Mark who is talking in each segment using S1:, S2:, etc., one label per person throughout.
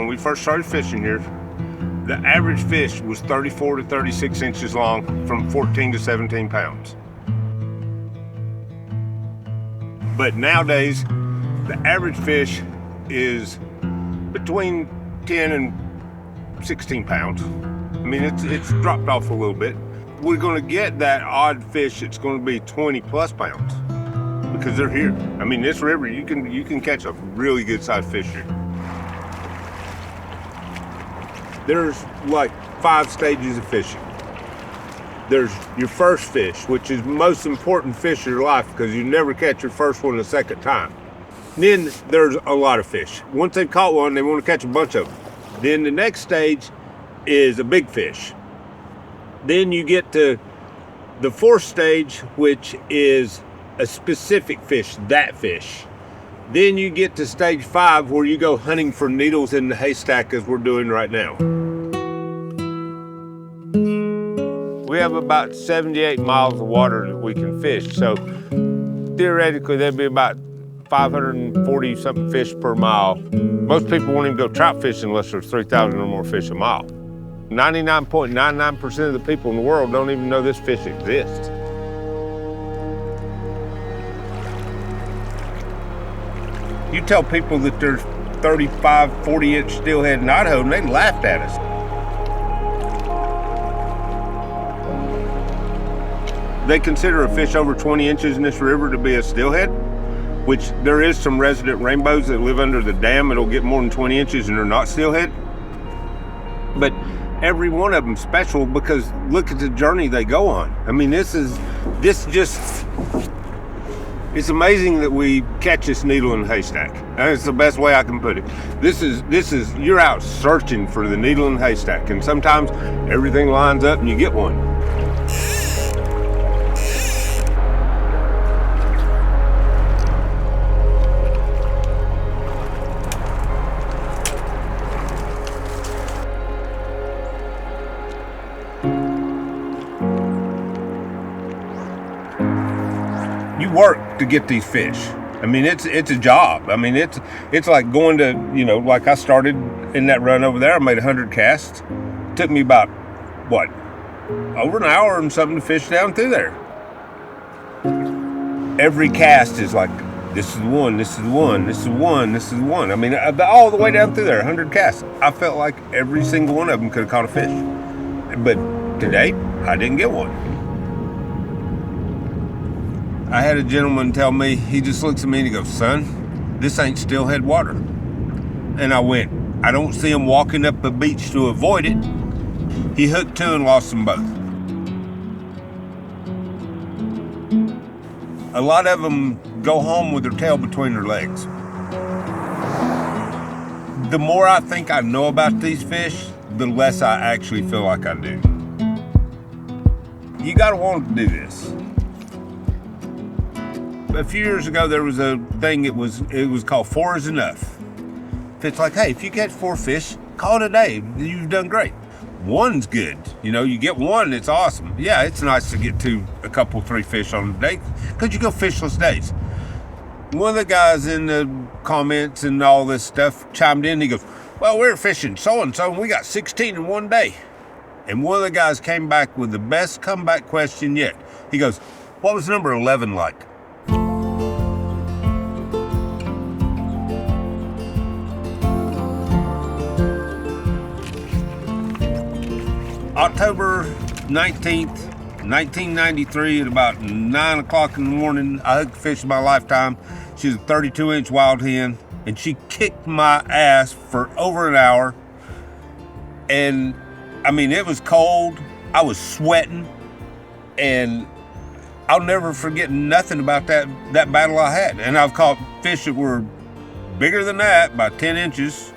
S1: when we first started fishing here, the average fish was 34 to 36 inches long from 14 to 17 pounds. But nowadays, the average fish is between 10 and 16 pounds. I mean, it's dropped off a little bit. We're gonna get that odd fish that's gonna be 20 plus pounds because they're here. I mean, this river, you can catch a really good sized fish here. There's like 5 stages of fishing. There's your first fish, which is the most important fish of your life because you never catch your first one the second time. Then there's a lot of fish. Once they've caught one, they want to catch a bunch of them. Then the next stage is a big fish. Then you get to the 4th stage, which is a specific fish, that fish. Then you get to stage 5 where you go hunting for needles in the haystack as we're doing right now. We have about 78 miles of water that we can fish. So theoretically, there'd be about 540 something fish per mile. Most people won't even go trout fishing unless there's 3,000 or more fish a mile. 99.99% of the people in the world don't even know this fish exists. You tell people that there's 35, 40-inch steelhead in Idaho, and they laughed at us. They consider a fish over 20 inches in this river to be a steelhead, which there is some resident rainbows that live under the dam that'll get more than 20 inches and they're not steelhead. But every one of them special because look at the journey they go on. I mean, it's amazing that we catch this needle in the haystack. That's the best way I can put it. This is, you're out searching for the needle in the haystack, and sometimes everything lines up and you get one. You work to get these fish. I mean, it's a job. I mean, it's like going to, like I started in that run over there. I made 100 casts. It took me about, over an hour and something to fish down through there. Every cast is like, this is the one, this is the one, this is the one, this is the one. I mean, all the way down through there, 100 casts. I felt like every single one of them could have caught a fish. But today, I didn't get one. I had a gentleman tell me, he just looks at me and he goes, son, this ain't steelhead water. And I went, I don't see him walking up the beach to avoid it. He hooked 2 and lost them both. A lot of them go home with their tail between their legs. The more I think I know about these fish, the less I actually feel like I do. You gotta want to do this. A few years ago, there was a thing, it was called 4 is enough. It's like, hey, if you catch 4 fish, call it a day. You've done great. 1's good. You get 1, it's awesome. Yeah, it's nice to get a couple, 3 fish on a day because you go fishless days. One of the guys in the comments and all this stuff chimed in. He goes, well, we're fishing so-and-so, and we got 16 in one day. And one of the guys came back with the best comeback question yet. He goes, what was number 11 like? October 19th, 1993, at about 9 o'clock in the morning, I hooked a fish of my lifetime. She was a 32-inch wild hen, and she kicked my ass for over an hour. And, I mean, it was cold. I was sweating. And I'll never forget nothing about that battle I had. And I've caught fish that were bigger than that by 10 inches.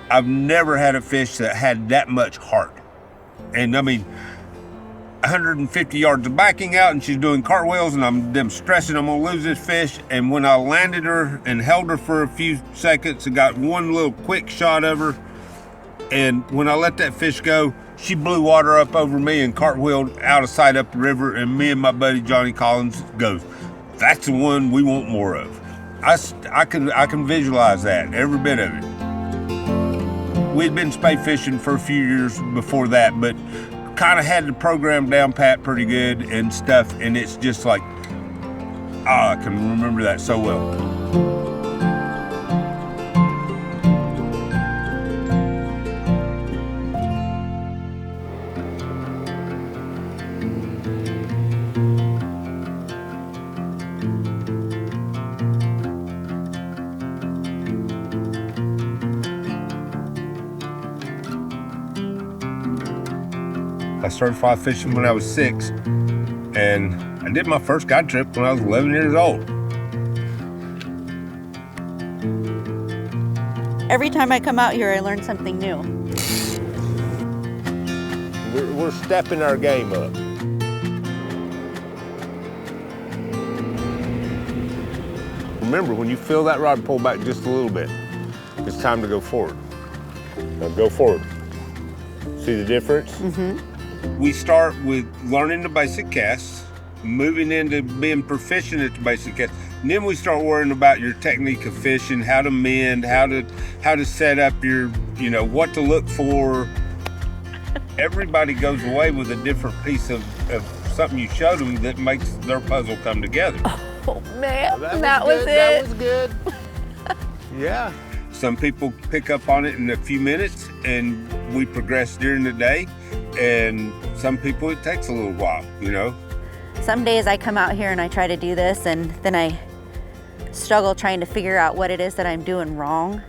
S1: I've never had a fish that had that much heart. And I mean, 150 yards of backing out, and she's doing cartwheels, and I'm stressing I'm gonna lose this fish. And when I landed her and held her for a few seconds and got one little quick shot of her, and when I let that fish go, she blew water up over me and cartwheeled out of sight up the river. And me and my buddy Johnny Collins goes, "That's the one we want more of." I can visualize that, every bit of it. We'd been spey fishing for a few years before that, but kind of had the program down pat pretty good and stuff, and it's just like, I can remember that so well. I started fly fishing when I was 6, and I did my first guide trip when I was 11 years old.
S2: Every time I come out here, I learn something new.
S1: We're stepping our game up. Remember, when you feel that rod pull back just a little bit, it's time to go forward. Now go forward. See the difference? Mm-hmm. We start with learning the basic casts, moving into being proficient at the basic casts. And then we start worrying about your technique of fishing, how to mend, how to set up your, what to look for. Everybody goes away with a different piece of something you showed them that makes their puzzle come together.
S2: Oh man,
S1: that was it. That was good. Yeah. Some people pick up on it in a few minutes and we progress during the day. And some people, it takes a little while,
S2: Some days I come out here and I try to do this, and then I struggle trying to figure out what it is that I'm doing wrong.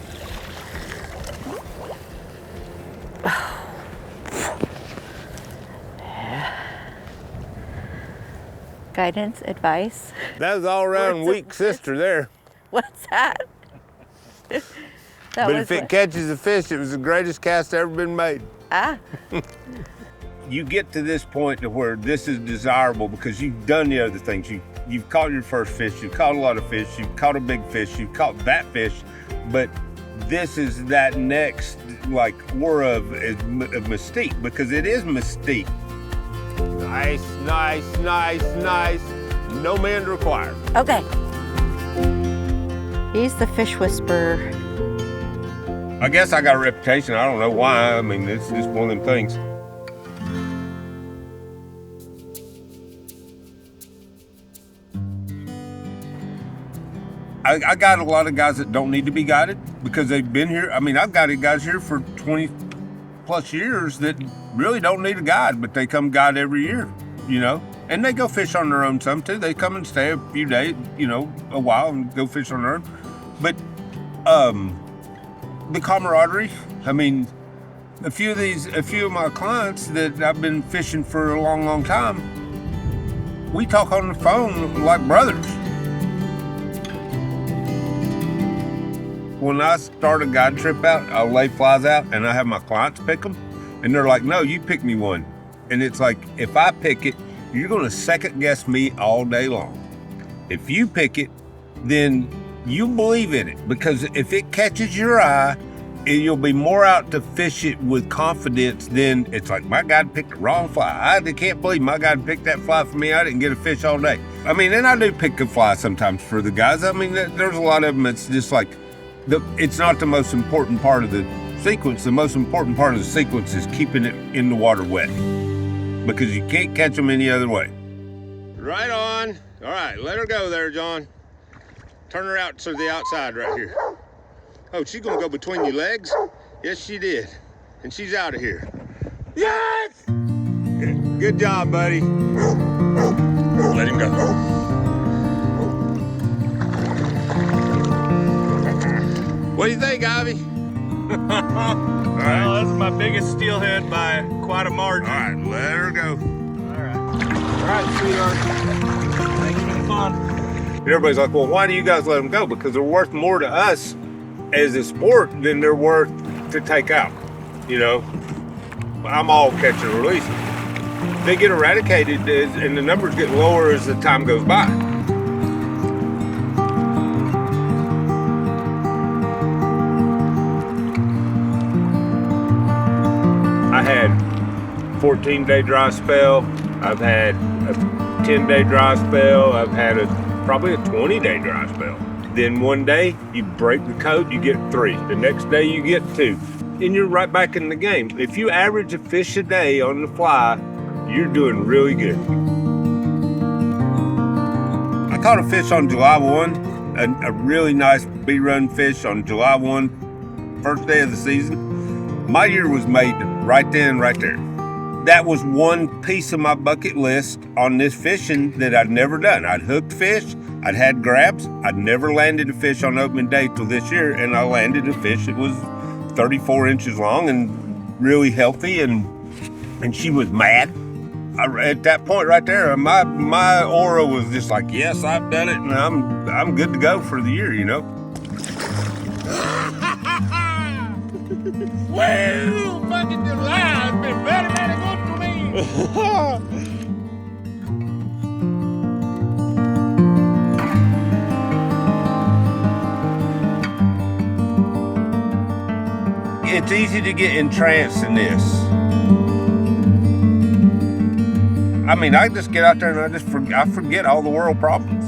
S2: Guidance, advice.
S1: That was all around weak sister there.
S2: What's that?
S1: But if it catches a fish, it was the greatest cast ever been made.
S2: Ah.
S1: You get to this point to where this is desirable because you've done the other things. You've caught your first fish, you've caught a lot of fish, you've caught a big fish, you've caught that fish, but this is that next aura of mystique, because it is mystique. Nice, nice, nice, nice. No mend required.
S2: Okay. He's the fish whisperer.
S1: I guess I got a reputation. I don't know why. I mean, it's just one of them things. I got a lot of guys that don't need to be guided because they've been here. I mean, I've guided guys here for 20 plus years that really don't need a guide, but they come guide every year, and they go fish on their own some too. They come and stay a few days, a while and go fish on their own. But the camaraderie, I mean, a few of my clients that I've been fishing for a long, long time, we talk on the phone like brothers. When I start a guide trip out, I'll lay flies out and I have my clients pick them. And they're like, no, you pick me one. And it's like, if I pick it, you're gonna second guess me all day long. If you pick it, then you believe in it, because if it catches your eye, you'll be more out to fish it with confidence than it's like, my guide picked the wrong fly. I can't believe my guide picked that fly for me. I didn't get a fish all day. I mean, and I do pick a fly sometimes for the guys. I mean, there's a lot of them. It's just like, it's not the most important part of the sequence. The most important part of the sequence is keeping it in the water wet, because you can't catch them any other way. Right on. All right, let her go there, John. Turn her out to the outside right here. Oh, she's gonna go between your legs? Yes, she did. And she's out of here. Yes! Good job, buddy. Let him go. What do you think, Ivy?
S3: All right. Well, that's my biggest steelhead by quite a margin.
S1: All right, let her go.
S3: All right, sweetheart. Thanks for the fun.
S1: And everybody's like, well, why do you guys let them go? Because they're worth more to us as a sport than they're worth to take out. I'm all catch and release. They get eradicated and the numbers get lower as the time goes by. I had 14-day dry spell. I've had a 10-day dry spell. I've had probably a 20-day dry spell. Then one day you break the code, you get 3. The next day you get 2. and you're right back in the game. If you average a fish a day on the fly, you're doing really good. I caught a fish on July 1, a really nice B-run fish on July 1, first day of the season. My year was made right then, right there. That was one piece of my bucket list on this fishing that I'd never done. I'd hooked fish, I'd had grabs, I'd never landed a fish on opening day till this year, and I landed a fish that was 34 inches long and really healthy, and she was mad. At that point right there, my aura was just like, yes, I've done it, and I'm good to go for the year, you know.
S4: Well, fucking July has been very, very good to me.
S1: It's easy to get entranced in this. I mean, I just get out there and I forget all the world problems.